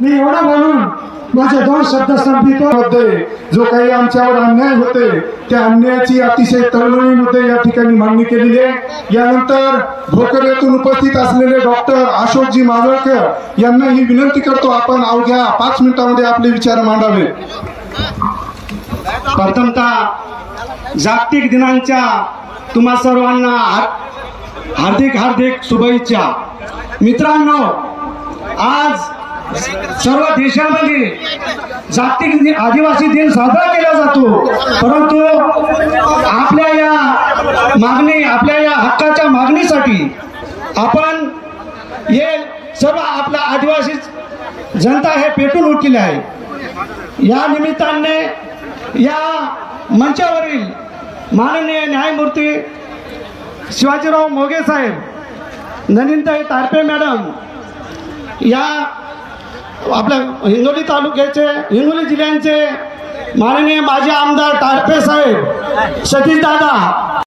मी एवढा बोलून माझे 2 शब्द संपितो। जो काही आमच्यावर अन्याय होते त्या अन्यायाची अतिशय तळमळीमध्ये या ठिकाणी मागणी केलेली आहे। यानंतर भोकर येथून उपस्थित असलेले डॉक्टर अशोकजी माजळकर यांना ही विनंती करतो, आपण अवघ्या 5 मिनिटांमध्ये आपले विचार मांडावे। प्रथमतः जागतिक दिनांच्या तुम्हा सर्वांना हार्दिक शुभेच्छा। मित्रांनो, आज सर्व देशामध्ये जागतिक आदिवासी दिन साजरा केला जातो, परंतु आपल्या या हक्काच्या मागणीसाठी आपण हे सर्व आपला आदिवासी जनता हे पेटून उठलेली आहे। या निमित्ताने या मंचावरील माननीय न्यायमूर्ती शिवाजीराव मोघे साहेब, नलिनताई तारपे मॅडम, या आपल्या हिंगोली तालुक्याचे हिंगोली जिल्ह्याचे माननीय माजी आमदार तारपे साहेब, सतीश दादा,